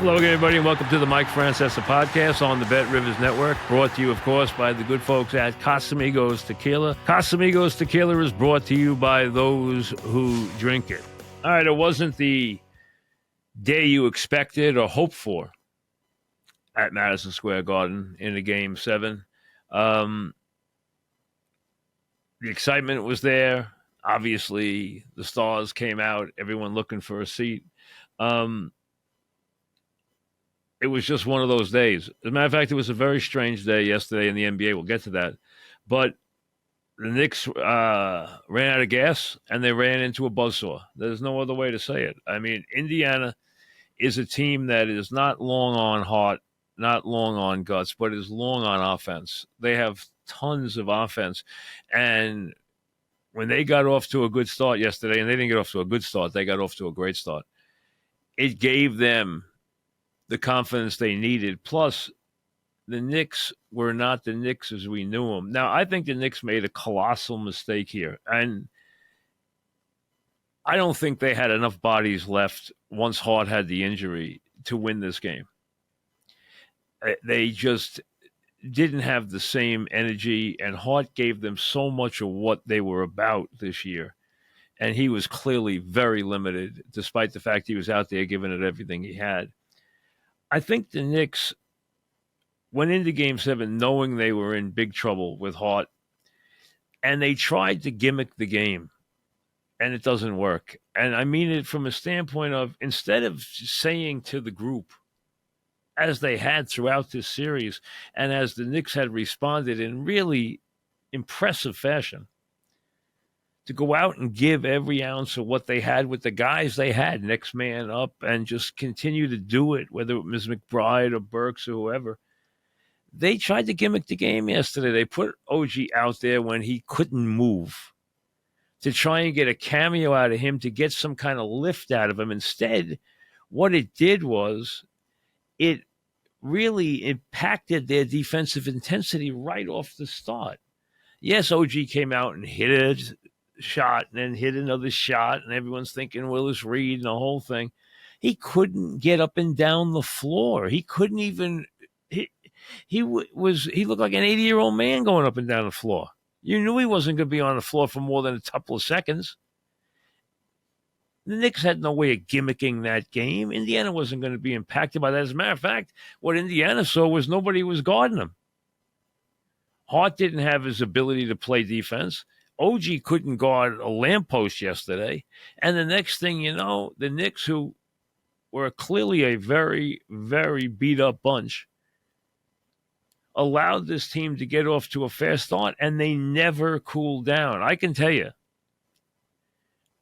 Hello again, everybody, and welcome to the Mike Francesa Podcast on the BetRivers Network. Brought to you, of course, by the good folks at Casamigos Tequila. Casamigos Tequila is brought to you by those who drink it. All right, it wasn't the day you expected or hoped for at Madison Square Garden in a Game 7. The excitement was there. Obviously, the stars came out, everyone looking for a seat. It was just one of those days. As a matter of fact, it was a very strange day yesterday in the NBA. We'll get to that. But the Knicks ran out of gas, and they ran into a buzzsaw. There's no other way to say it. I mean, Indiana is a team that is not long on heart, not long on guts, but is long on offense. They have tons of offense. And when they got off to a good start yesterday, and they didn't get off to a good start, they got off to a great start. It gave them the confidence they needed. Plus, the Knicks were not the Knicks as we knew them. Now, I think the Knicks made a colossal mistake here. And I don't think they had enough bodies left once Hart had the injury to win this game. They just didn't have the same energy, and Hart gave them so much of what they were about this year. And he was clearly very limited, despite the fact he was out there giving it everything he had. I think the Knicks went into Game 7 knowing they were in big trouble with Hart, and they tried to gimmick the game, and it doesn't work. And I mean it from a standpoint of, instead of saying to the group, as they had throughout this series, and as the Knicks had responded in really impressive fashion, to go out and give every ounce of what they had with the guys they had, next man up, and just continue to do it, whether it was McBride or Burks or whoever. They tried to gimmick the game yesterday. They put OG out there when he couldn't move to try and get a cameo out of him, to get some kind of lift out of him. Instead, what it did was it really impacted their defensive intensity right off the start. Yes, OG came out and hit it, shot, and then hit another shot, and everyone's thinking Willis Reed and the whole thing. He couldn't get up and down the floor. He couldn't even. He looked like an 80-year-old man going up and down the floor. You knew he wasn't going to be on the floor for more than a couple of seconds. The Knicks had no way of gimmicking that game. Indiana wasn't going to be impacted by that. As a matter of fact, what Indiana saw was nobody was guarding him. Hart didn't have his ability to play defense. OG couldn't guard a lamppost yesterday. And the next thing you know, the Knicks, who were clearly a very, very beat-up bunch, allowed this team to get off to a fast start, and they never cooled down. I can tell you,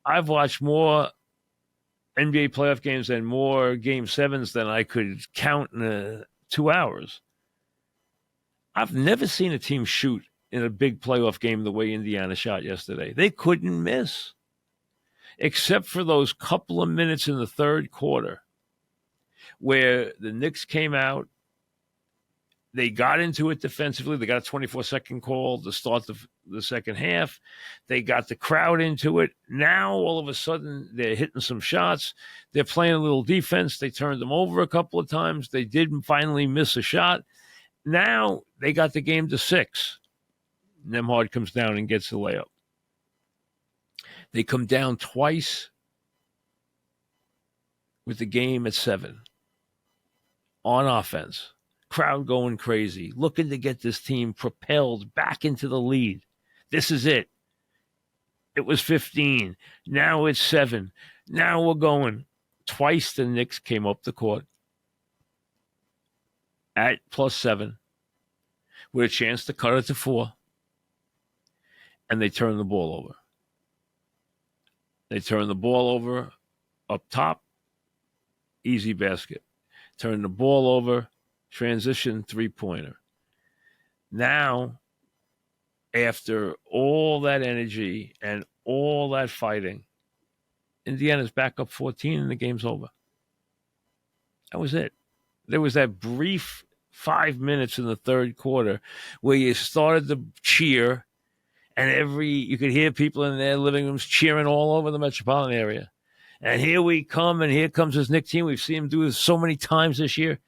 I've watched more NBA playoff games and more Game 7s than I could count in 2 hours. I've never seen a team shoot in a big playoff game the way Indiana shot yesterday. They couldn't miss, except for those couple of minutes in the third quarter where the Knicks came out. They got into it defensively. They got a 24-second call to start the second half. They got the crowd into it. Now, all of a sudden, they're hitting some shots. They're playing a little defense. They turned them over a couple of times. They did finally miss a shot. Now, they got the game to 6. Nembhard comes down and gets the layup. They come down twice with the game at 7 on offense. Crowd going crazy, looking to get this team propelled back into the lead. This is it. It was 15. Now it's 7. Now we're going. Twice the Knicks came up the court at +7 with a chance to cut it to 4. And they turned the ball over. They turned the ball over up top, easy basket. Turned the ball over, transition three-pointer. Now, after all that energy and all that fighting, Indiana's back up 14 and the game's over. That was it. There was that brief 5 minutes in the third quarter where you started to cheer, and you could hear people in their living rooms cheering all over the metropolitan area. And here we come, and here comes this Knicks team. We've seen them do this so many times this year.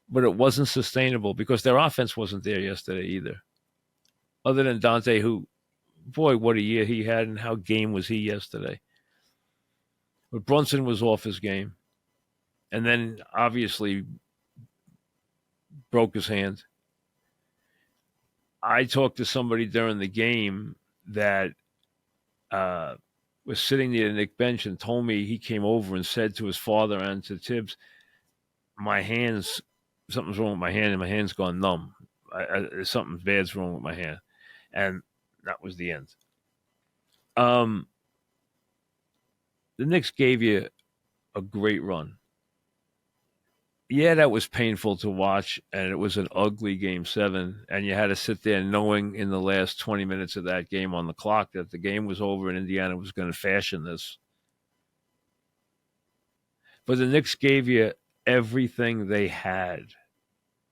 But it wasn't sustainable because their offense wasn't there yesterday either. Other than Dante, who, boy, what a year he had, and how game was he yesterday. But Brunson was off his game. And then, obviously, broke his hand. I talked to somebody during the game that was sitting near the Knicks bench and told me he came over and said to his father and to Tibbs, my hands, something's wrong with my hand, and my hand's gone numb. Something bad's wrong with my hand. And that was the end. The Knicks gave you a great run. Yeah, that was painful to watch, and it was an ugly Game 7, and you had to sit there knowing in the last 20 minutes of that game on the clock that the game was over and Indiana was going to fashion this. But the Knicks gave you everything they had,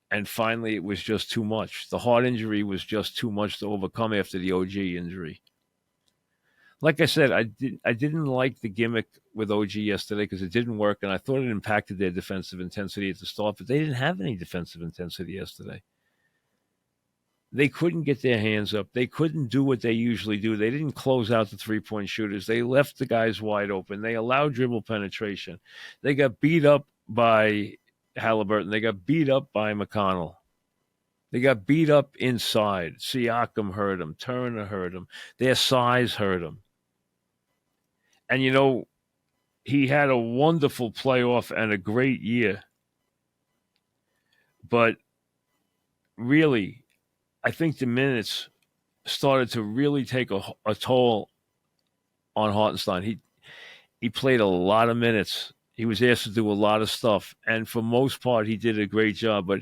and finally it was just too much. The heart injury was just too much to overcome after the OG injury. Like I said, I didn't like the gimmick with OG yesterday because it didn't work, and I thought it impacted their defensive intensity at the start, but they didn't have any defensive intensity yesterday. They couldn't get their hands up. They couldn't do what they usually do. They didn't close out the three-point shooters. They left the guys wide open. They allowed dribble penetration. They got beat up by Halliburton. They got beat up by McConnell. They got beat up inside. Siakam hurt them. Turner hurt them. Their size hurt them. And, you know, he had a wonderful playoff and a great year. But really, I think the minutes started to really take a toll on Hartenstein. He played a lot of minutes. He was asked to do a lot of stuff. And for most part, he did a great job. But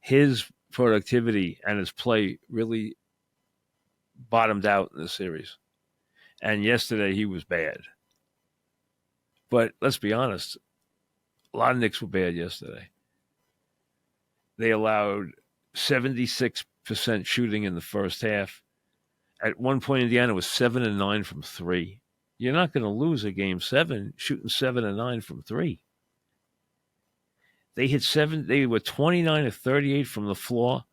his productivity and his play really bottomed out in the series. And yesterday, he was bad. But let's be honest, a lot of Knicks were bad yesterday. They allowed 76% shooting in the first half. At one point, Indiana was 7-9 from three. You're not going to lose a Game 7 shooting 7-9 from three. They hit seven. They were 29 of 38 from the floor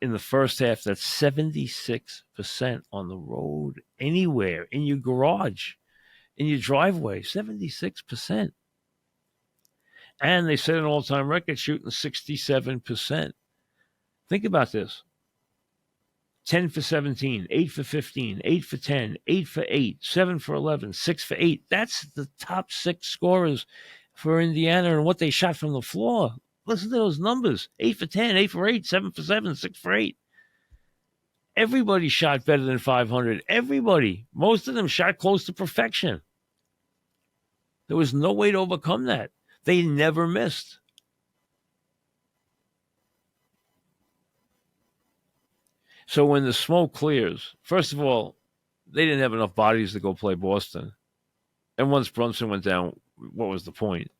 in the first half. That's 76% on the road, anywhere, in your garage, in your driveway, 76%. And they set an all-time record shooting 67%. Think about this. 10 for 17, 8 for 15, 8 for 10, 8 for 8, 7 for 11, 6 for 8. That's the top six scorers for Indiana and what they shot from the floor. Listen to those numbers. 8 for 10, 8 for 8, 7 for 7, 6 for 8. Everybody shot better than 500. Everybody. Most of them shot close to perfection. There was no way to overcome that. They never missed. So when the smoke clears, first of all, they didn't have enough bodies to go play Boston. And once Brunson went down, what was the point?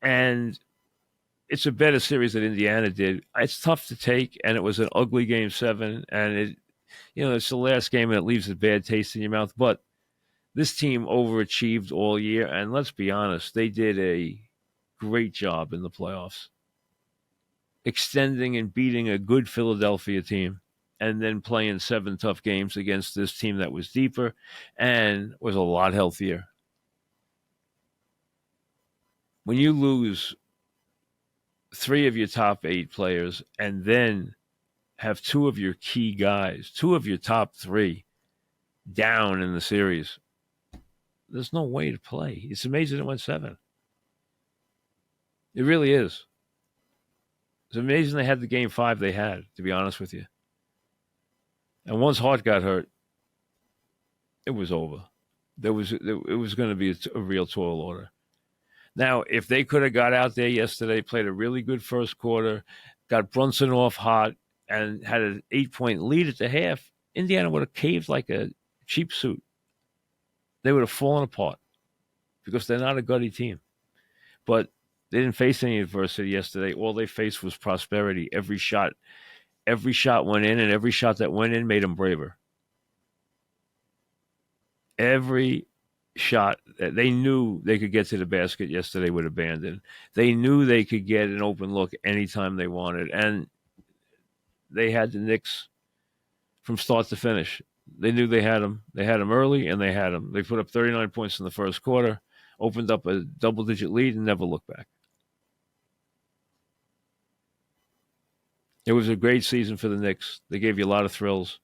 And it's a better series than Indiana did. It's tough to take, and it was an ugly Game 7, and it's the last game, and it leaves a bad taste in your mouth. But this team overachieved all year, and let's be honest, they did a great job in the playoffs, extending and beating a good Philadelphia team, and then playing 7 tough games against this team that was deeper and was a lot healthier. When you lose 3 of your top 8 players and then have 2 of your key guys, 2 of your top 3 down in the series, there's no way to play. It's amazing it went 7. It really is. It's amazing they had the Game 5 they had, to be honest with you. And once Hart got hurt, it was over. It was going to be a real tall order. Now, if they could have got out there yesterday, played a really good first quarter, got Brunson off hot, and had an 8-point lead at the half, Indiana would have caved like a cheap suit. They would have fallen apart because they're not a gutty team. But they didn't face any adversity yesterday. All they faced was prosperity. Every shot went in, and every shot that went in made them braver. Every shot, they knew they could get to the basket yesterday with abandon. They knew they could get an open look anytime they wanted. And they had the Knicks from start to finish. They knew they had them. They had them early, and they had them. They put up 39 points in the first quarter, opened up a double-digit lead, and never looked back. It was a great season for the Knicks. They gave you a lot of thrills,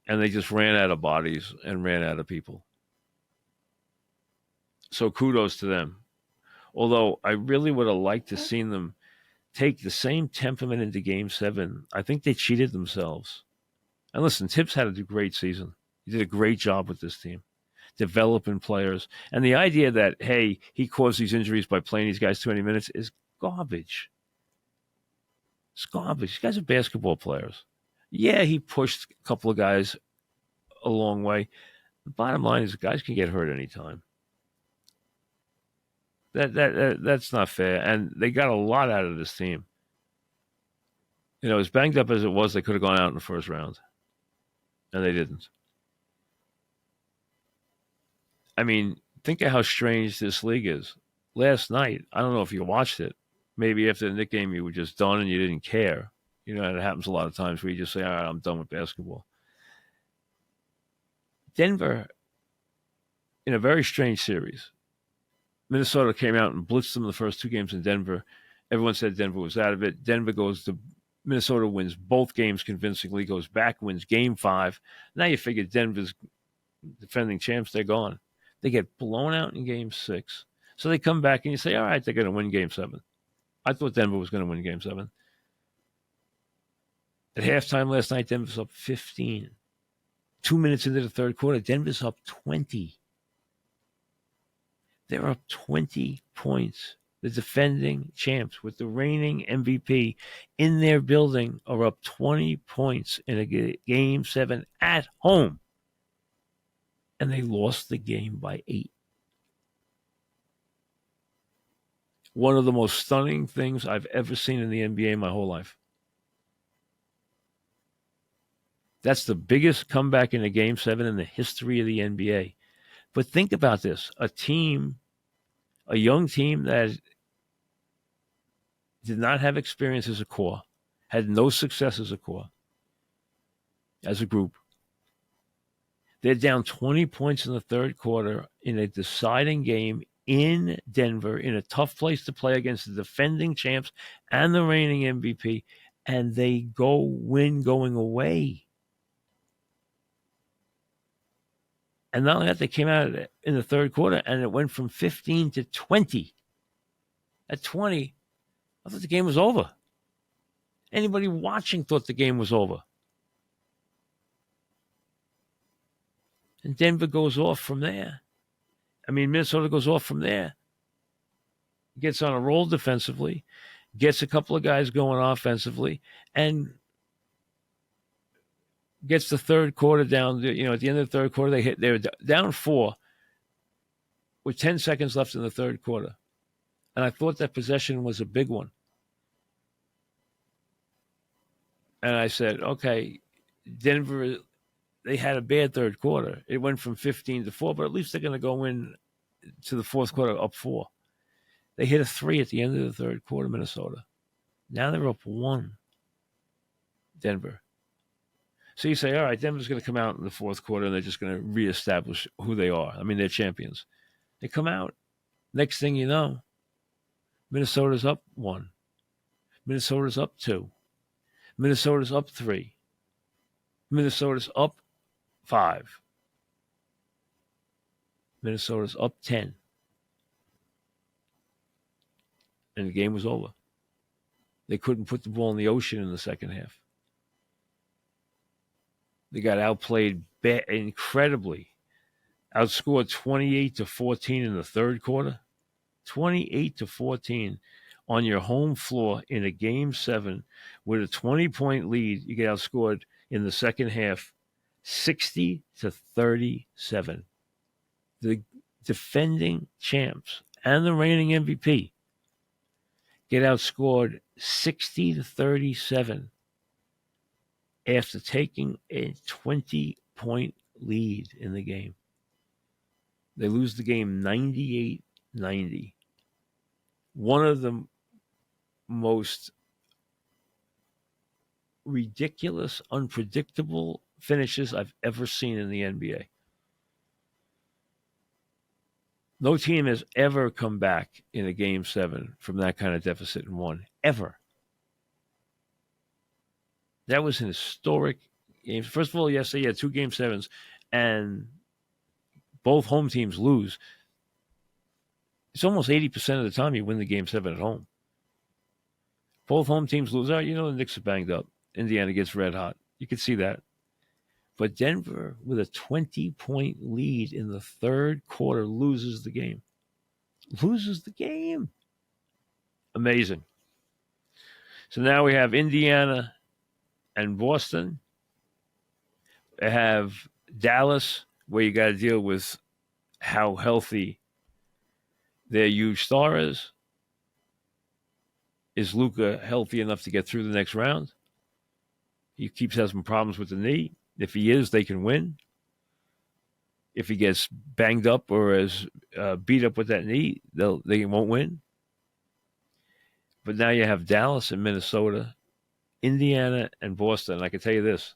and they just ran out of bodies and ran out of people. So kudos to them. Although I really would have liked to seen them take the same temperament into Game 7. I think they cheated themselves. And listen, Tibbs had a great season. He did a great job with this team, developing players. And the idea that, hey, he caused these injuries by playing these guys too many minutes is garbage. It's garbage. These guys are basketball players. Yeah, he pushed a couple of guys a long way. The bottom line is guys can get hurt anytime. That's not fair. And they got a lot out of this team. You know, as banged up as it was, they could have gone out in the first round. And they didn't. I mean, think of how strange this league is. Last night, I don't know if you watched it. Maybe after the Knicks game, you were just done and you didn't care. You know, it happens a lot of times where you just say, all right, I'm done with basketball. Denver, in a very strange series, Minnesota came out and blitzed them the first two games in Denver. Everyone said Denver was out of it. Denver goes to Minnesota, wins both games convincingly, goes back, wins Game 5. Now you figure Denver's defending champs, they're gone. They get blown out in Game 6. So they come back and you say, all right, they're going to win Game 7. I thought Denver was going to win Game 7. At halftime last night, Denver's up 15. 2 minutes into the third quarter, Denver's up 20. They're up 20 points. The defending champs with the reigning MVP in their building are up 20 points in a Game 7 at home. And they lost the game by 8. One of the most stunning things I've ever seen in the NBA in my whole life. That's the biggest comeback in a Game 7 in the history of the NBA. But think about this. A young team that did not have experience as a core, had no success as a core, as a group. They're down 20 points in the third quarter in a deciding game in Denver, in a tough place to play against the defending champs and the reigning MVP, and they go win going away. And not only that, they came out in the third quarter, and it went from 15 to 20. At 20, I thought the game was over. Anybody watching thought the game was over. And Denver goes off from there. Minnesota goes off from there. Gets on a roll defensively, gets a couple of guys going offensively, and gets the third quarter down. You know, at the end of the third quarter, they were down 4 with 10 seconds left in the third quarter. And I thought that possession was a big one. And I said, okay, Denver, they had a bad third quarter. It went from 15 to 4, but at least they're going to go in to the fourth quarter up 4. They hit a 3 at the end of the third quarter, Minnesota. Now they're up 1, Denver. So you say, all right, Denver's going to come out in the fourth quarter and they're just going to reestablish who they are. They're champions. They come out. Next thing you know, Minnesota's up 1. Minnesota's up 2. Minnesota's up 3. Minnesota's up 5. Minnesota's up 10. And the game was over. They couldn't put the ball in the ocean in the second half. They got outplayed incredibly. Outscored 28-14 in the third quarter. 28-14 on your home floor in a Game 7 with a 20-point lead. You get outscored in the second half 60-37. The defending champs and the reigning MVP get outscored 60-37 after taking a 20-point lead in the game. They lose the game 98-90. One of the most ridiculous, unpredictable finishes I've ever seen in the NBA. No team has ever come back in a game 7 from that kind of deficit and won. Ever. That was an historic game. First of all, yes, they had 2 game 7s, and both home teams lose. It's almost 80% of the time you win the game 7 at home. Both home teams lose. The Knicks are banged up. Indiana gets red hot. You can see that. But Denver, with a 20-point lead in the third quarter, loses the game. Loses the game. Amazing. So now we have Indiana and Boston. They have Dallas, where you got to deal with how healthy their huge star is. Is Luka healthy enough to get through the next round? He keeps having problems with the knee. If he is, they can win. If he gets banged up or is beat up with that knee, they won't win. But now you have Dallas and Minnesota, Indiana and Boston. And I can tell you this,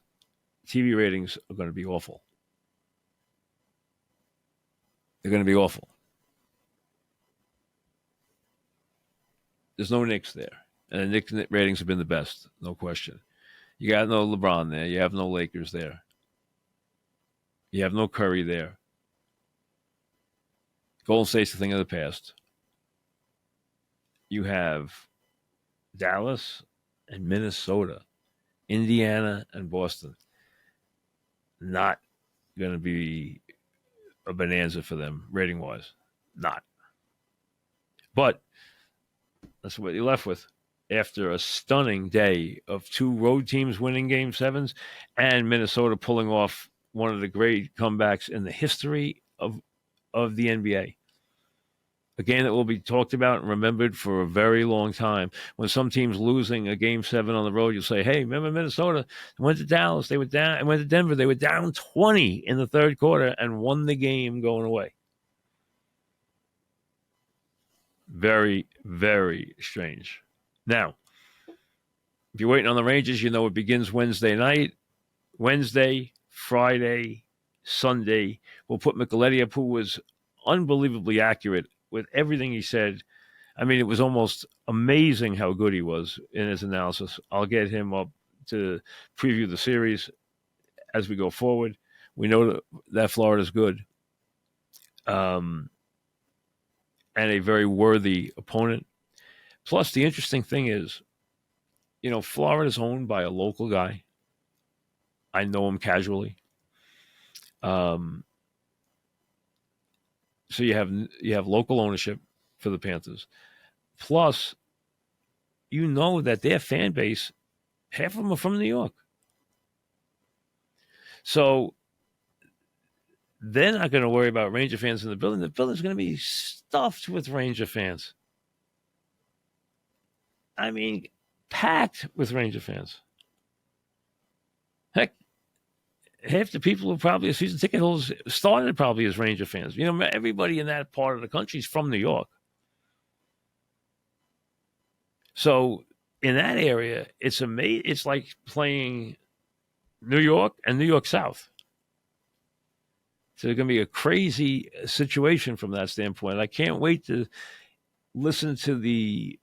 TV ratings are going to be awful. They're going to be awful. There's no Knicks there. And the Knicks ratings have been the best, no question. You got no LeBron there. You have no Lakers there. You have no Curry there. Golden State's a thing of the past. You have Dallas and Minnesota, Indiana and Boston. Not going to be a bonanza for them, rating-wise. Not. But that's what you're left with. After a stunning day of 2 road teams winning game 7s and Minnesota pulling off one of the great comebacks in the history of the NBA. A game that will be talked about and remembered for a very long time. When some team's losing a game 7 on the road, you'll say, hey, remember Minnesota? Went to Dallas, they were down, and went to Denver, they were down 20 in the third quarter and won the game going away. Very, very strange. Now, if you're waiting on the Rangers, you know it begins Wednesday night. Wednesday, Friday, Sunday. We'll put Micheletti up, who was unbelievably accurate with everything he said. I mean, it was almost amazing how good he was in his analysis. I'll get him up to preview the series as we go forward. We know that Florida's good. And a very worthy opponent. Plus, the interesting thing is, Florida's owned by a local guy. I know him casually. So you have local ownership for the Panthers. Plus, that their fan base, half of them are from New York. So they're not going to worry about Ranger fans in the building. The building's going to be stuffed with Ranger fans. I mean, packed with Ranger fans. Heck, half the people who probably are season ticket holders started probably as Ranger fans. Everybody in that part of the country is from New York. So in that area, it's amazing. It's like playing New York and New York South. So it's going to be a crazy situation from that standpoint. I can't wait to listen to the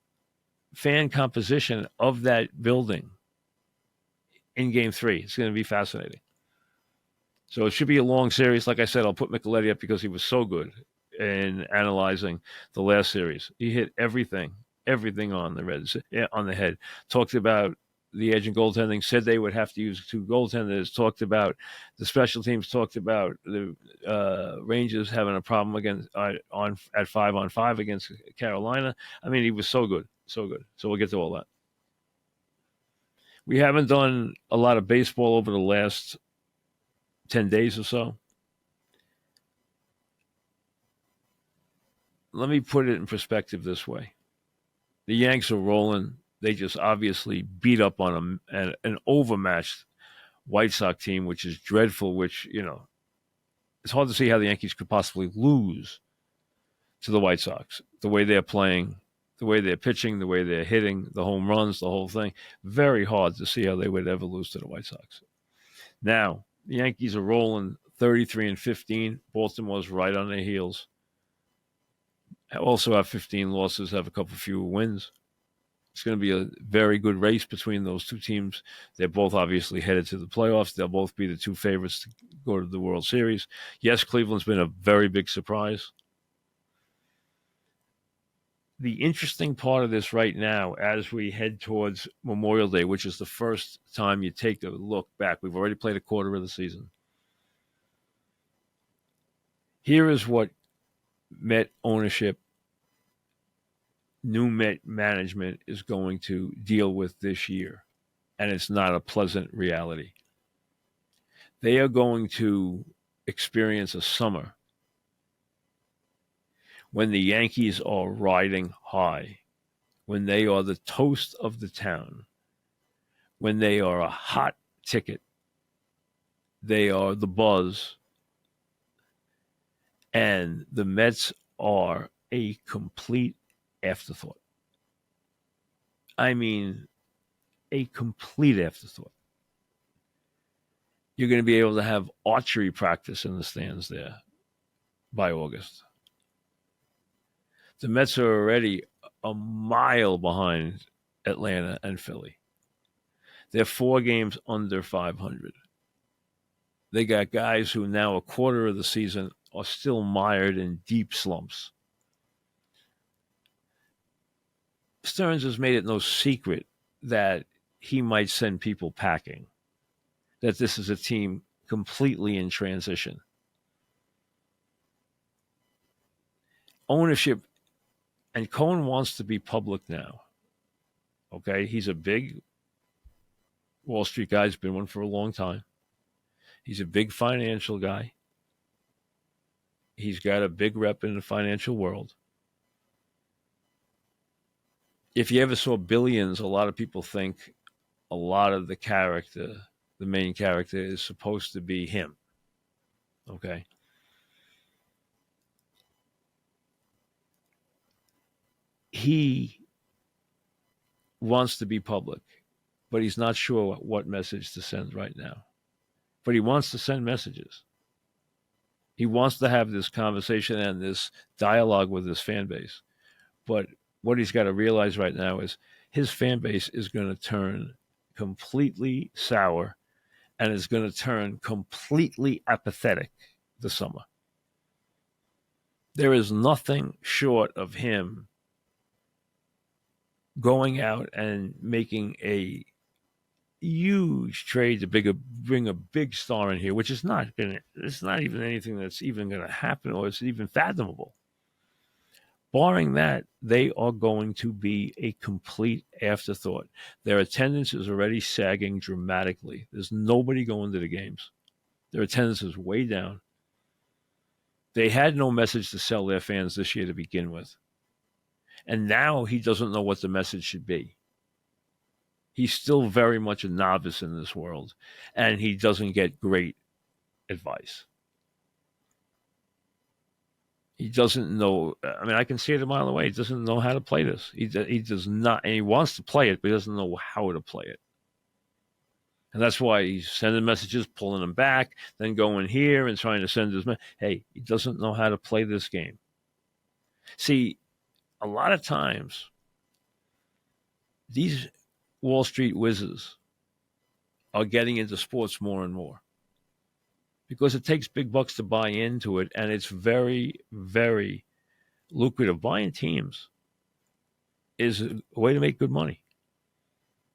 fan composition of that building in Game 3. It's going to be fascinating. So it should be a long series. Like I said, I'll put Micheletti up because he was so good in analyzing the last series. He hit everything on the head. Talked about the edge and goaltending, said they would have to use 2 goaltenders, talked about the special teams, talked about the Rangers having a problem against at 5-on-5 against Carolina. I mean, he was so good. So good. So we'll get to all that. We haven't done a lot of baseball over the last 10 days or so. Let me put it in perspective this way. The Yanks are rolling. They just obviously beat up on an overmatched White Sox team, which is dreadful, which, it's hard to see how the Yankees could possibly lose to the White Sox. The way they're playing, the way they're pitching, the way they're hitting, the home runs, the whole thing. Very hard to see how they would ever lose to the White Sox. Now, the Yankees are rolling 33-15. Baltimore's right on their heels. Also have 15 losses, have a couple fewer wins. It's going to be a very good race between those two teams. They're both obviously headed to the playoffs. They'll both be the two favorites to go to the World Series. Yes, Cleveland's been a very big surprise. The interesting part of this right now, as we head towards Memorial Day, which is the first time you take a look back, we've already played a quarter of the season. Here is what Met ownership, new Met management is going to deal with this year, and it's not a pleasant reality. They are going to experience a summer when the Yankees are riding high, when they are the toast of the town, when they are a hot ticket, they are the buzz, and the Mets are a complete afterthought. I mean, a complete afterthought. You're going to be able to have archery practice in the stands there by August. The Mets are already a mile behind Atlanta and Philly. They're 4 games under 500. They got guys who now a quarter of the season are still mired in deep slumps. Stearns has made it no secret that he might send people packing, that this is a team completely in transition. Ownership, and Cohen wants to be public now. Okay, he's a big Wall Street guy. He's been one for a long time. He's a big financial guy. He's got a big rep in the financial world. If you ever saw Billions, a lot of people think a lot of the character, the main character, is supposed to be him. Okay? He wants to be public, but he's not sure what message to send right now. But he wants to send messages. He wants to have this conversation and this dialogue with his fan base. But what he's got to realize right now is his fan base is going to turn completely sour and is going to turn completely apathetic this summer. There is nothing short of him going out and making a huge trade to bring a big star in here, which is not going to, it's not even anything that's even going to happen or it's even fathomable. Barring that, they are going to be a complete afterthought. Their attendance is already sagging dramatically. There's nobody going to the games. Their attendance is way down. They had no message to sell their fans this year to begin with. And now he doesn't know what the message should be. He's still very much a novice in this world, and he doesn't get great advice. He doesn't know. I mean, I can see it a mile away. He doesn't know how to play this. He does not, and he wants to play it, but he doesn't know how to play it. And that's why he's sending messages, pulling them back, then going here and trying to send his message. Hey, he doesn't know how to play this game. See, a lot of times, these Wall Street whizzes are getting into sports more and more because it takes big bucks to buy into it, and it's very, very lucrative. Buying teams is a way to make good money.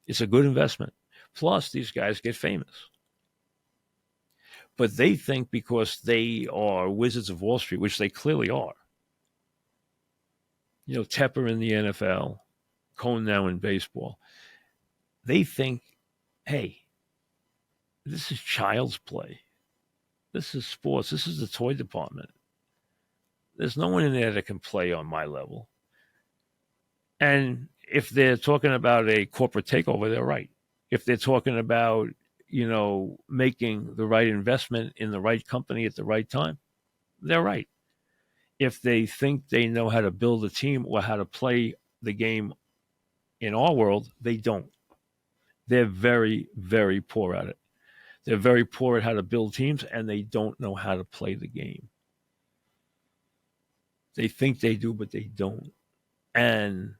It's a good investment. Plus, these guys get famous. But they think because they are wizards of Wall Street, which they clearly are. You know, Tepper in the NFL, Cohen now in baseball. They think, hey, this is child's play. This is sports. This is the toy department. There's no one in there that can play on my level. And if they're talking about a corporate takeover, they're right. If they're talking about, you know, making the right investment in the right company at the right time, they're right. If they think they know how to build a team or how to play the game in our world, they don't. They're very, very poor at it. They're very poor at how to build teams, and they don't know how to play the game. They think they do, but they don't. And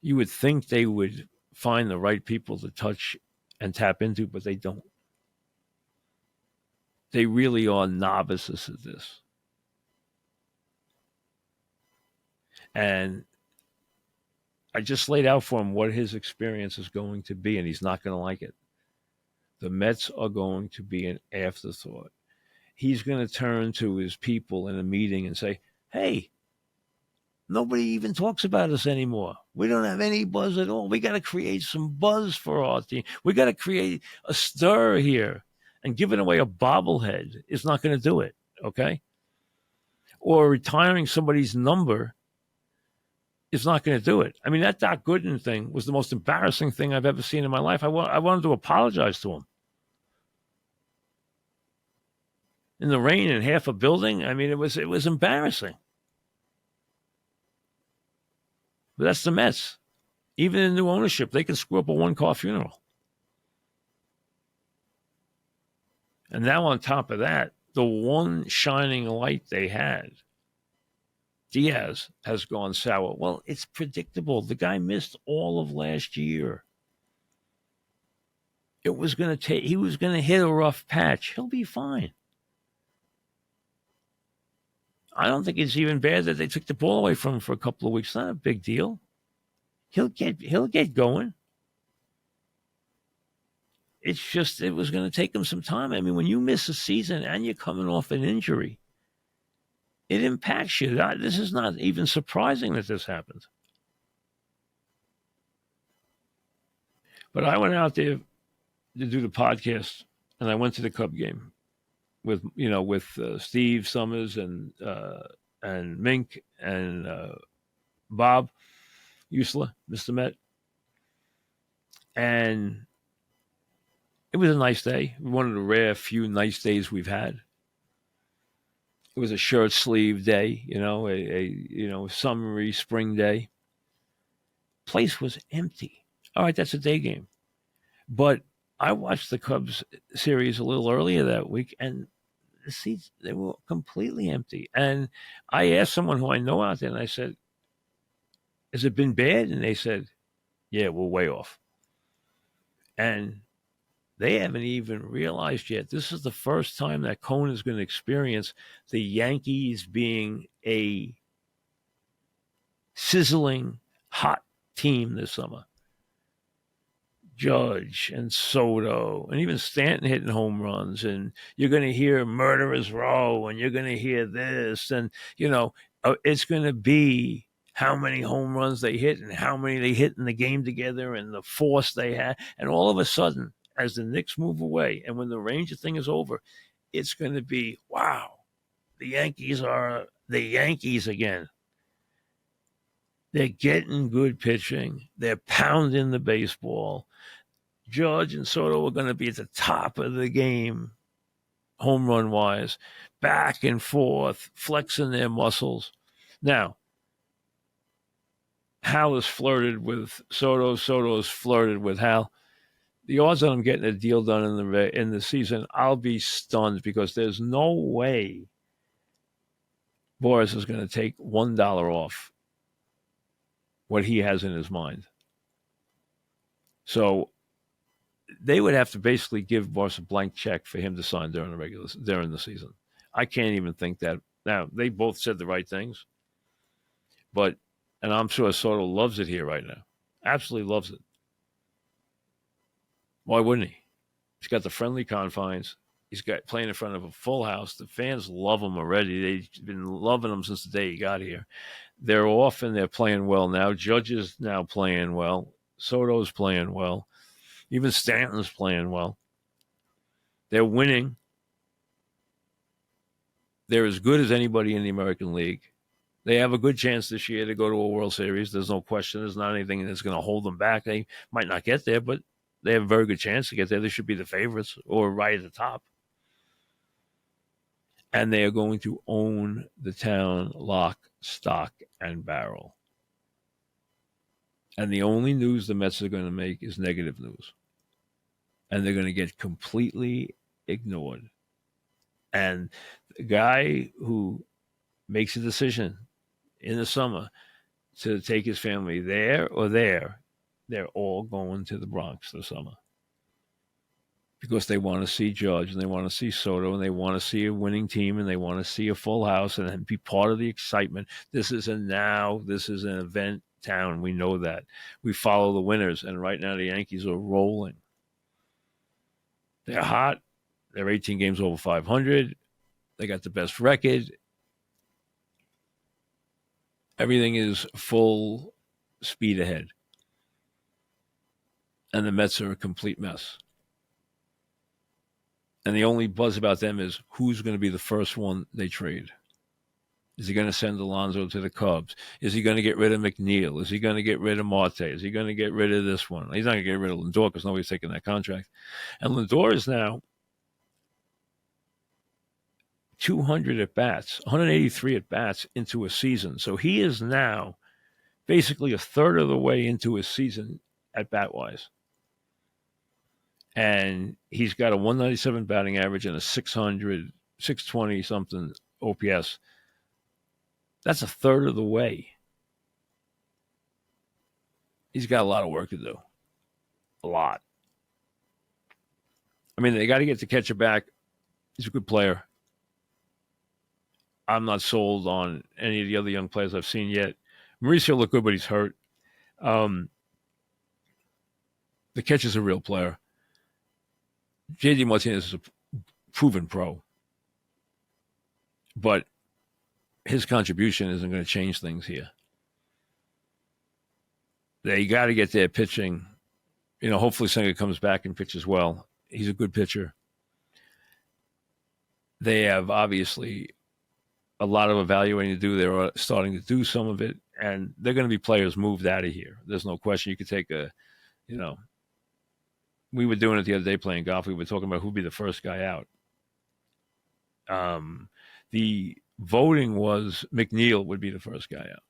you would think they would find the right people to touch and tap into, but they don't. They really are novices at this. And I just laid out for him what his experience is going to be, and he's not going to like it. The Mets are going to be an afterthought. He's going to turn to his people in a meeting and say, hey, nobody even talks about us anymore. We don't have any buzz at all. We got to create some buzz for our team. We got to create a stir here. And giving away a bobblehead is not going to do it, okay? Or retiring somebody's number is not going to do it. I mean, that Doc Gooden thing was the most embarrassing thing I've ever seen in my life. I wanted to apologize to him. In the rain in half a building, I mean, it was embarrassing. But that's the Mets. Even in new ownership, they can screw up a one-car funeral. And now on top of that, the one shining light they had, Diaz, has gone sour. Well, it's predictable. The guy missed all of last year. He was going to hit a rough patch. He'll be fine. I don't think it's even bad that they took the ball away from him for a couple of weeks. It's not a big deal. He'll get going. It's just it was going to take him some time. I mean, when you miss a season and you're coming off an injury, it impacts you. This is not even surprising that this happened. But I went out there to do the podcast, and I went to the Cub game with Steve Summers and Mink and Bob Usla, Mr. Met, and it was a nice day. One of the rare few nice days we've had. It was a shirt sleeve day, a summery spring day. Place was empty. All right, that's a day game. But I watched the Cubs series a little earlier that week, and the seats, they were completely empty. And I asked someone who I know out there, and I said, has it been bad? And they said, yeah, we're way off. And they haven't even realized yet. This is the first time that Cone is going to experience the Yankees being a sizzling, hot team this summer. Judge and Soto and even Stanton hitting home runs. And you're going to hear Murderers Row and you're going to hear this. And, it's going to be how many home runs they hit and how many they hit in the game together and the force they had. And all of a sudden, as the Knicks move away and when the Ranger thing is over, it's going to be, wow, the Yankees are the Yankees again. They're getting good pitching. They're pounding the baseball. Judge and Soto are going to be at the top of the game, home run wise, back and forth, flexing their muscles. Now, Hal has flirted with Soto. Soto's flirted with Hal. The odds on him getting a deal done in the season, I'll be stunned because there's no way Boris is going to take $1 off what he has in his mind. So they would have to basically give Boris a blank check for him to sign during the season. I can't even think that. Now, they both said the right things, and I'm sure Soto loves it here right now. Absolutely loves it. Why wouldn't he? He's got the friendly confines. He's got playing in front of a full house. The fans love him already. They've been loving him since the day he got here. They're off and they're playing well now. Judge is now playing well. Soto's playing well. Even Stanton's playing well. They're winning. They're as good as anybody in the American League. They have a good chance this year to go to a World Series. There's no question. There's not anything that's going to hold them back. They might not get there, but they have a very good chance to get there. They should be the favorites or right at the top. And they are going to own the town lock, stock, and barrel. And the only news the Mets are going to make is negative news. And they're going to get completely ignored. And the guy who makes a decision in the summer to take his family there or there, they're all going to the Bronx this summer. Because they want to see Judge and they want to see Soto and they want to see a winning team and they want to see a full house and be part of the excitement. This is an event town. We know that. We follow the winners, and right now the Yankees are rolling. They're hot. They're 18 games over 500. They got the best record. Everything is full speed ahead. And the Mets are a complete mess. And the only buzz about them is who's going to be the first one they trade. Is he going to send Alonso to the Cubs? Is he going to get rid of McNeil? Is he going to get rid of Marte? Is he going to get rid of this one? He's not going to get rid of Lindor because nobody's taking that contract. And Lindor is now 200 at-bats, 183 at-bats into a season. So he is now basically a third of the way into his season at-bat-wise. And he's got a 197 batting average and a 620-something OPS. That's a third of the way. He's got a lot of work to do. A lot. I mean, they got to get the catcher back. He's a good player. I'm not sold on any of the other young players I've seen yet. Mauricio looked good, but he's hurt. The catcher's a real player. J.D. Martinez is a proven pro. But his contribution isn't going to change things here. They got to get their pitching. You know, hopefully Senga comes back and pitches well. He's a good pitcher. They have obviously a lot of evaluating to do. They're starting to do some of it, and they're going to be players moved out of here. There's no question. You could take we were doing it the other day playing golf. We were talking about who'd be the first guy out. The voting was McNeil would be the first guy out.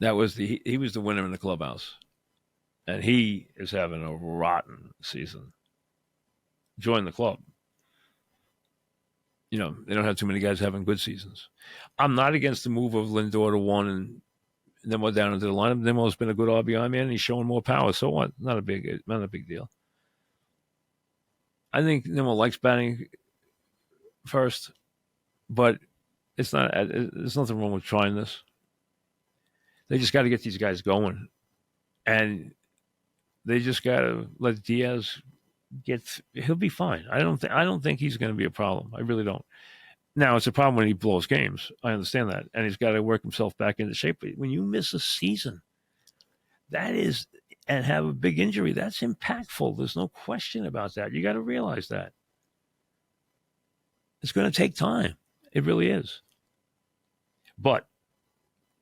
He was the winner in the clubhouse. And he is having a rotten season. Join the club. You know, they don't have too many guys having good seasons. I'm not against the move of Lindor to one and then we're down into the lineup. Nimmo's been a good RBI man and he's showing more power. So what? Not a big deal. I think Nimmo likes batting first, but there's nothing wrong with trying this. They just got to get these guys going, and they just got to let Diaz he'll be fine. I don't think he's going to be a problem. I really don't. Now it's a problem when he blows games. I understand that, and he's got to work himself back into shape. But when you miss a season, and have a big injury, that's impactful. There's no question about that. You got to realize that. It's going to take time. It really is. But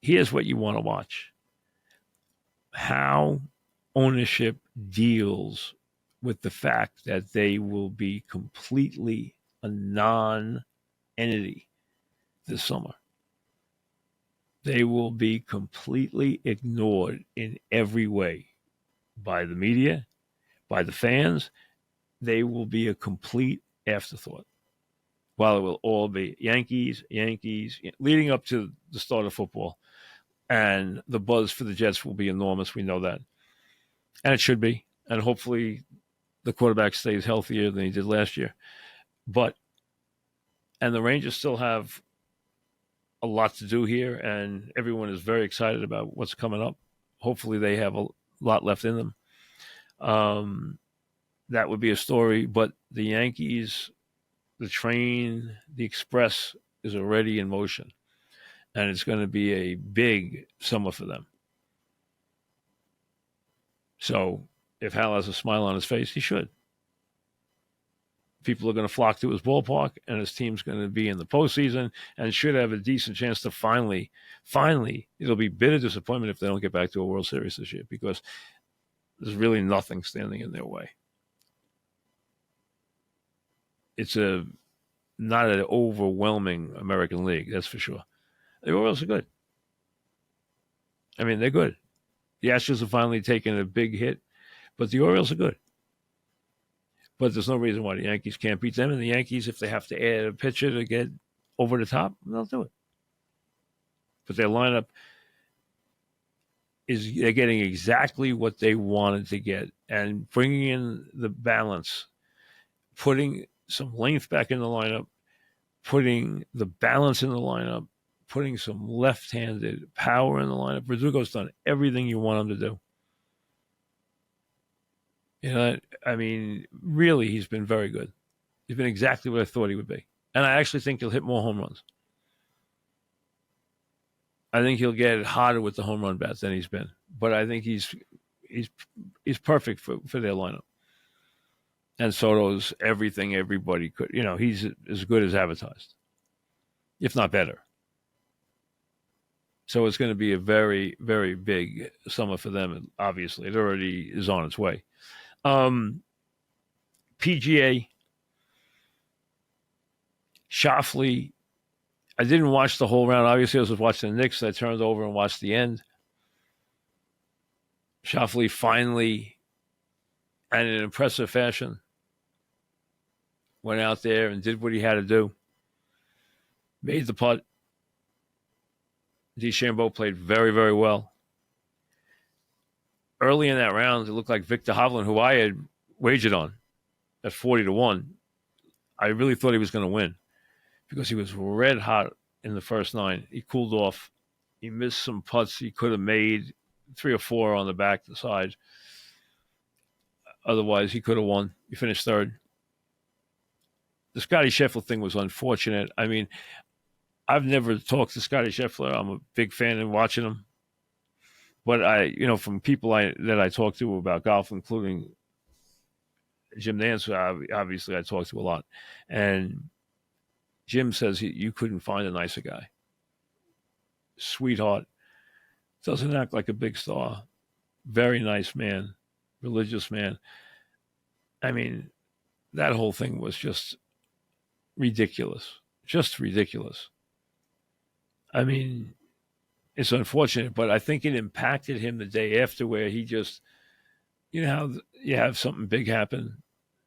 here's what you want to watch. How ownership deals with the fact that they will be completely a non-entity this summer. They will be completely ignored in every way by the media, by the fans. They will be a complete afterthought. While it will all be Yankees, leading up to the start of football. And the buzz for the Jets will be enormous. We know that. And it should be. And hopefully the quarterback stays healthier than he did last year. And the Rangers still have a lot to do here, and everyone is very excited about what's coming up. Hopefully they have a lot left in them. That would be a story. But the Yankees, the train, the express is already in motion. And it's going to be a big summer for them. So if Hal has a smile on his face, he should. People are going to flock to his ballpark, and his team's going to be in the postseason and should have a decent chance to finally, it'll be bitter disappointment if they don't get back to a World Series this year, because there's really nothing standing in their way. it's not an overwhelming American League, that's for sure. The Orioles are good. I mean, they're good. The Astros have finally taken a big hit, but the Orioles are good. But there's no reason why the Yankees can't beat them. And the Yankees, if they have to add a pitcher to get over the top, they'll do it. But their lineup they're getting exactly what they wanted to get, and bringing in the balance, putting some length back in the lineup, putting the balance in the lineup, putting some left-handed power in the lineup. Verdugo's done everything you want him to do. I mean, really, he's been very good. He's been exactly what I thought he would be. And I actually think he'll hit more home runs. I think he'll get hotter with the home run bat than he's been. But I think he's perfect for their lineup. And Soto's everything everybody could. He's as good as advertised, if not better. So it's going to be a very, very big summer for them. Obviously, it already is on its way. PGA, Schauffele. I didn't watch the whole round. Obviously, I was watching the Knicks. So I turned over and watched the end. Schauffele finally, and in an impressive fashion, went out there and did what he had to do. Made the putt. DeChambeau played very, very well. Early in that round, it looked like Victor Hovland, who I had wagered on at 40-1. I really thought he was going to win because he was red hot in the first 9. He cooled off. He missed some putts he could have made, 3 or 4 on the back, the side. Otherwise, he could have won. He finished 3rd. The Scottie Scheffler thing was unfortunate. I mean, I've never talked to Scottie Scheffler. I'm a big fan of watching him. But from people that I talk to about golf, including Jim Nance, obviously I talk to a lot. And Jim says you couldn't find a nicer guy. Sweetheart. Doesn't act like a big star. Very nice man. Religious man. I mean, that whole thing was just ridiculous. Just ridiculous. I mean, it's unfortunate, but I think it impacted him the day after, where he just, how you have something big happen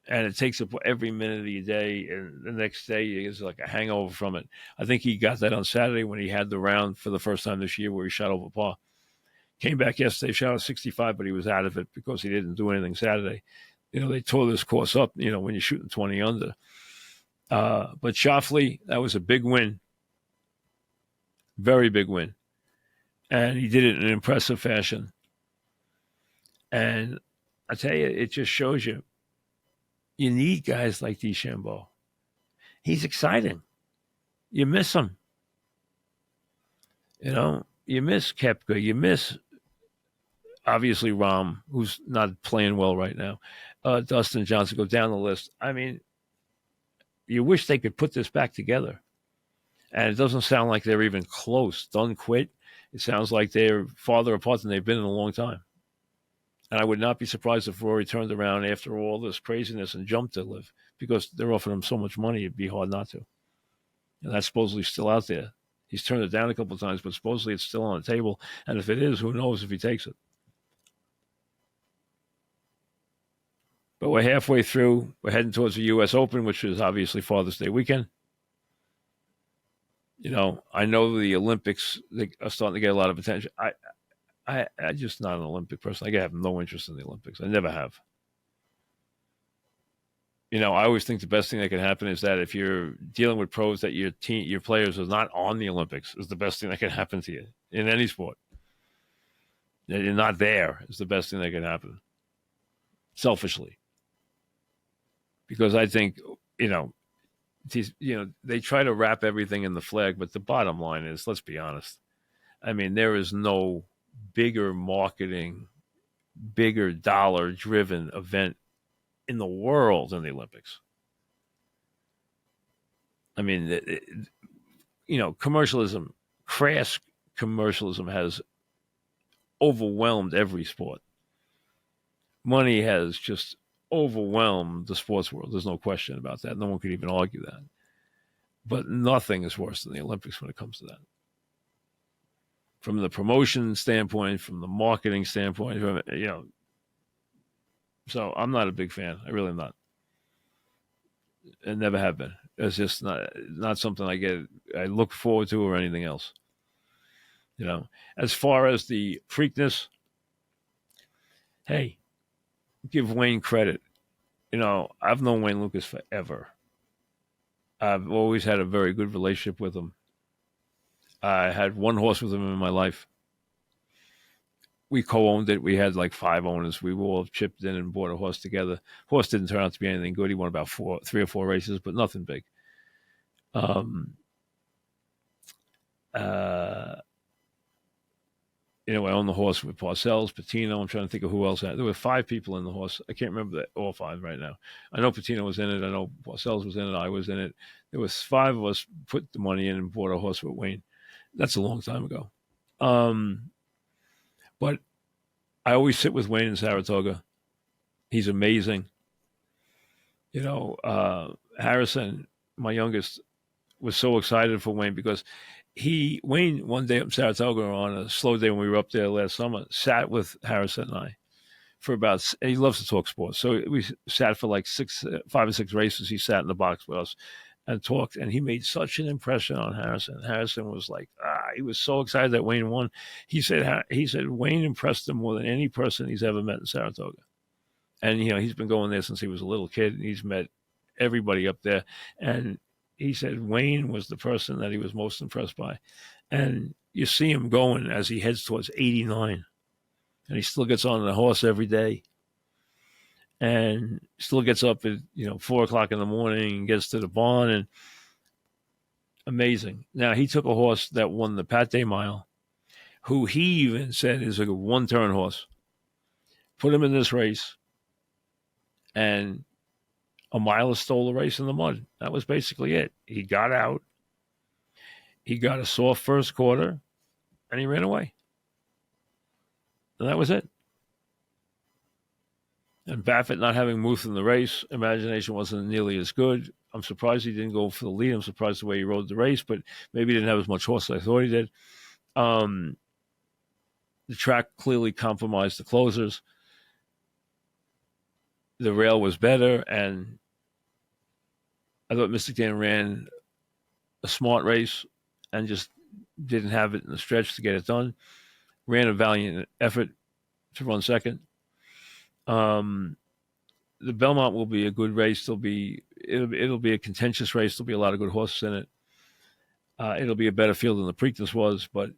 and it takes up every minute of your day, and the next day is like a hangover from it. I think he got that on Saturday when he had the round for the first time this year where he shot over par. Came back yesterday, shot a 65, but he was out of it because he didn't do anything Saturday. They tore this course up, when you're shooting 20 under. But Schauffele, that was a big win. Very big win. And he did it in an impressive fashion. And I tell you, it just shows you need guys like DeChambeau. He's exciting. You miss him. You miss Koepka. You miss, obviously, Rahm, who's not playing well right now. Dustin Johnson, go down the list. I mean, you wish they could put this back together. And it doesn't sound like they're even close. Done quit. It sounds like they're farther apart than they've been in a long time. And I would not be surprised if Rory turned around after all this craziness and jumped to live, because they're offering him so much money, it'd be hard not to. And that's supposedly still out there. He's turned it down a couple of times, but supposedly it's still on the table. And if it is, who knows if he takes it. But we're halfway through. We're heading towards the U.S. Open, which is obviously Father's Day weekend. I know the Olympics, they are starting to get a lot of attention. I'm just not an Olympic person. I have no interest in the Olympics. I never have. I always think the best thing that can happen is that if you're dealing with pros, that your players are not on the Olympics is the best thing that can happen to you in any sport. That you're not there is the best thing that can happen. Selfishly. Because I think, they try to wrap everything in the flag, but the bottom line is, let's be honest. I mean, there is no bigger marketing, bigger dollar-driven event in the world than the Olympics. I mean, commercialism, crass commercialism has overwhelmed every sport. Money has just overwhelmed the sports world. There's no question about that. No one could even argue that. But nothing is worse than the Olympics when it comes to that. From the promotion standpoint, from the marketing standpoint, So I'm not a big fan. I really am not. I never have been. It's just not something I look forward to or anything else. As far as the Preakness, hey, give Wayne credit. I've known Wayne Lucas forever. I've always had a very good relationship with him. I had one horse with him in my life. We co-owned it. We had like 5 owners. We all chipped in and bought a horse together. Horse didn't turn out to be anything good. He won about 3 or 4 races, but nothing big. I owned the horse with Parcells, Patino. I'm trying to think of who else. There were 5 people in the horse. I can't remember all 5 right now. I know Patino was in it. I know Parcells was in it. I was in it. There was 5 of us put the money in and bought a horse with Wayne. That's a long time ago. But I always sit with Wayne in Saratoga. He's amazing. Harrison, my youngest, was so excited for Wayne because Wayne one day up in Saratoga on a slow day when we were up there last summer, sat with Harrison and I for he loves to talk sports. So we sat for like 5 or 6 races. He sat in the box with us and talked, and he made such an impression on Harrison. Harrison was like, he was so excited that Wayne won. He said Wayne impressed him more than any person he's ever met in Saratoga. And, he's been going there since he was a little kid, and he's met everybody up there. And he said Wayne was the person that he was most impressed by. And you see him going as he heads towards 89. And he still gets on the horse every day. And still gets up at 4 o'clock in the morning and gets to the barn, and amazing. Now he took a horse that won the Pat Day Mile, who he even said is a 1-turn horse. Put him in this race, and a miler stole the race in the mud. That was basically it. He got out, he got a soft first quarter, and he ran away, and that was it. And Baffert not having Muth in the race, imagination wasn't nearly as good. I'm surprised he didn't go for the lead. I'm surprised the way he rode the race, but maybe he didn't have as much horse as I thought he did. The track clearly compromised the closers. The rail was better, and I thought Mystic Dan ran a smart race and just didn't have it in the stretch to get it done. Ran a valiant effort to run second. The Belmont will be a good race. It'll be a contentious race. There'll be a lot of good horses in it. It'll be a better field than the Preakness was, but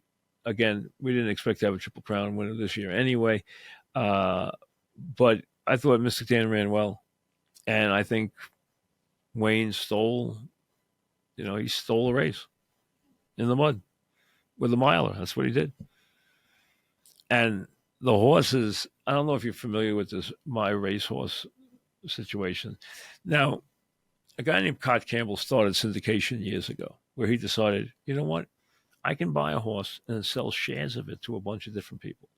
again, we didn't expect to have a Triple Crown winner this year anyway. But I thought Mystic Dan ran well, and I think Wayne stole a race in the mud with a miler. That's what he did. And the horses, I don't know if you're familiar with this My Racehorse situation. Now, a guy named Cott Campbell started syndication years ago where he decided, you know what? I can buy a horse and sell shares of it to a bunch of different people.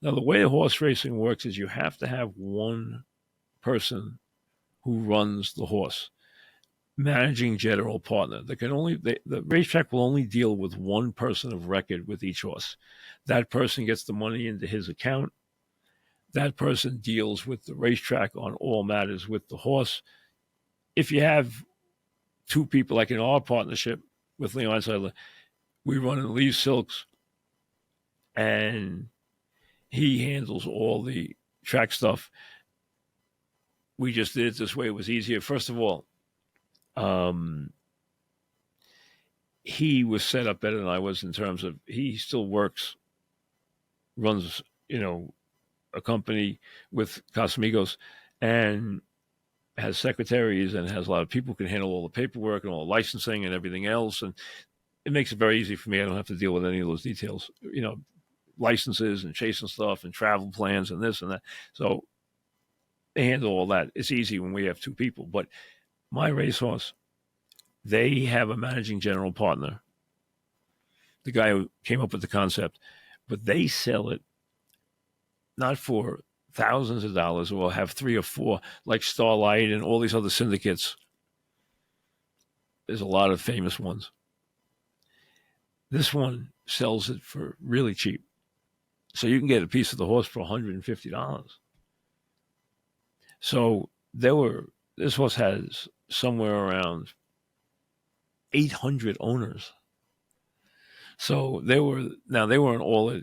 Now, the way horse racing works is you have to have one person who runs the horse, managing general partner. The racetrack will only deal with one person of record with each horse. That person gets the money into his account. That person deals with the racetrack on all matters with the horse. If you have 2 people, like in our partnership with Leon Seidler, we run in Lee Silks, and he handles all the track stuff. We just did it this way. It was easier. First of all, he was set up better than I was in terms of he still runs, a company with Casamigos and has secretaries and has a lot of people who can handle all the paperwork and all the licensing and everything else. And it makes it very easy for me. I don't have to deal with any of those details, licenses and chasing stuff and travel plans and this and that. So they handle all that. It's easy when we have 2 people. But My Racehorse, they have a managing general partner, the guy who came up with the concept, but they sell it not for thousands of dollars, or have 3 or 4, like Starlight and all these other syndicates. There's a lot of famous ones. This one sells it for really cheap. So you can get a piece of the horse for $150. So this horse has somewhere around 800 owners. So they weren't all at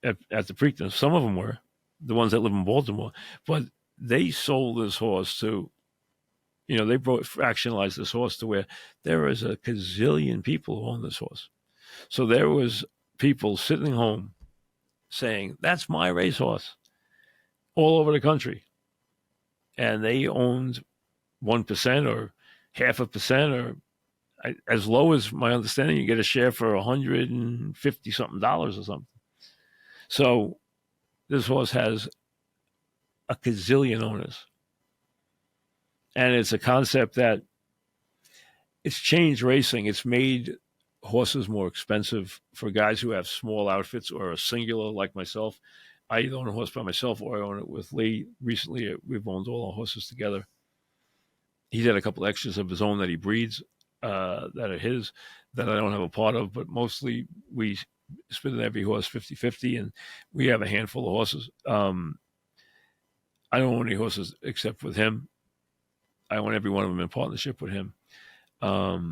the Preakness. Some of them were, the ones that live in Baltimore, but they sold this horse to, they fractionalized this horse to where there is a gazillion people who own this horse. So there was people sitting home saying, that's my racehorse, all over the country. And they owned 1% or 0.5%, or as low as my understanding, you get a share for $150 something or something. So this horse has a gazillion owners. And it's a concept that it's changed racing. It's made horses more expensive for guys who have small outfits or a singular like myself. I either own a horse by myself or I own it with Lee. Recently, we've owned all our horses together. He's had a couple extras of his own that he breeds that are his that I don't have a part of, but mostly we split in every horse 50-50, and we have a handful of horses. I don't own any horses except with him. I own every one of them in partnership with him. But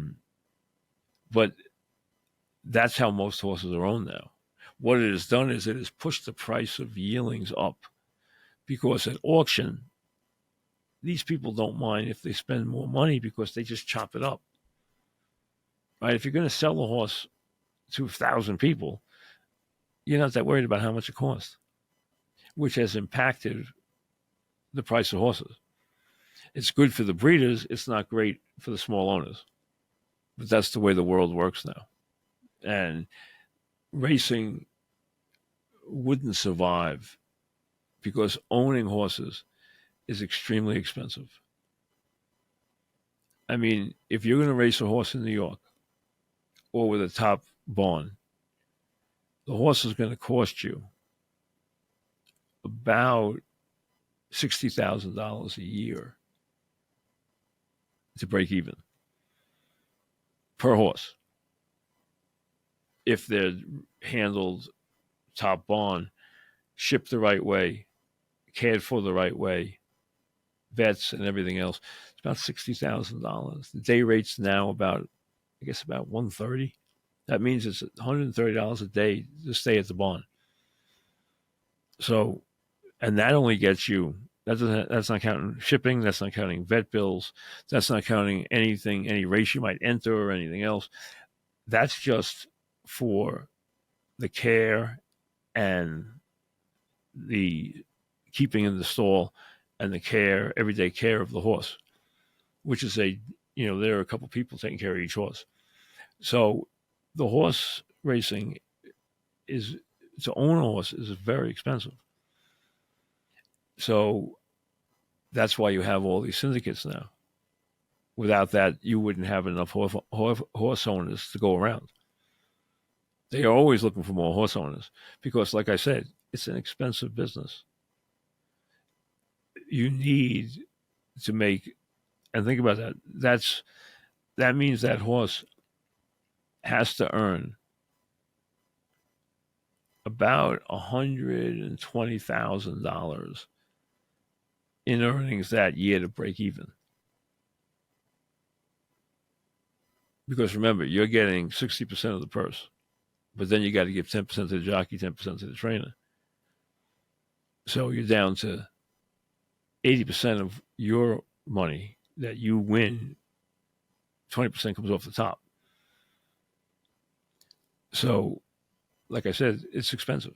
that's how most horses are owned now. What it has done is it has pushed the price of yearlings up, because at auction, these people don't mind if they spend more money because they just chop it up. Right? If you're going to sell a horse to 1,000 people, you're not that worried about how much it costs, which has impacted the price of horses. It's good for the breeders. It's not great for the small owners. But that's the way the world works now. And racing wouldn't survive because owning horses is extremely expensive. I mean, if you're going to race a horse in New York or with a top barn, the horse is going to cost you about $60,000 a year to break even per horse. If they're handled top barn, shipped the right way, cared for the right way, vets and everything else, it's about $60,000. The day rate's now about $130. That means it's $130 a day to stay at the barn. So, and that only gets you, that's not counting shipping, that's not counting vet bills, that's not counting anything, any race you might enter or anything else. That's just for the care and the keeping in the stall and the care, everyday care of the horse, which is there are a couple people taking care of each horse. So the horse racing to own a horse is very expensive. So that's why you have all these syndicates now. Without that, you wouldn't have enough horse owners to go around. They are always looking for more horse owners because, like I said, it's an expensive business. You need to make, and think about that. That means that horse has to earn about $120,000 in earnings that year to break even. Because remember, you're getting 60% of the purse, but then you got to give 10% to the jockey, 10% to the trainer. So you're down to 80% of your money that you win, 20% comes off the top. So, like I said, it's expensive.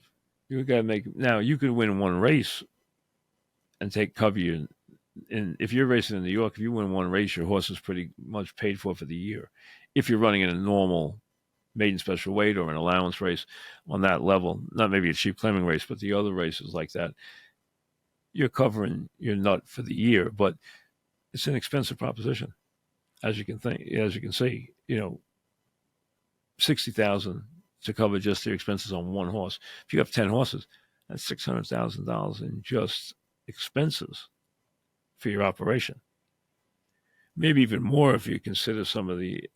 You got to make, now you could win one race and cover you. And if you're racing in New York, if you win one race, your horse is pretty much paid for the year. If you're running in a normal maiden special weight or an allowance race on that level, not maybe a cheap claiming race, but the other races like that, you're covering your nut for the year. But it's an expensive proposition, as you can see. $60,000 to cover just the expenses on one horse. If you have 10 horses, That's $600,000 in just expenses for your operation. Maybe even more if you consider some of the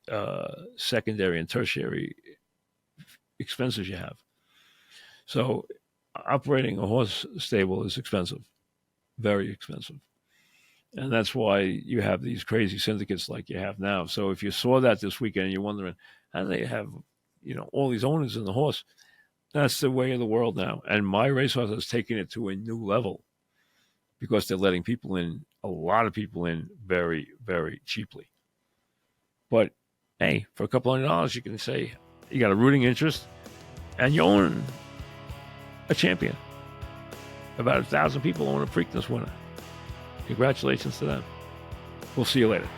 secondary and tertiary expenses you have. So operating a horse stable is expensive, very expensive. And that's why you have these crazy syndicates like you have now. So if you saw that this weekend, you're wondering, how do they have, all these owners in the horse? That's the way of the world now. And my racehorse has taken it to a new level because they're letting people in, a lot of people in, very, very cheaply. But, hey, for a couple $100, you can say you got a rooting interest and you own a champion. About 1,000 people own a Preakness winner. Congratulations to them. We'll see you later.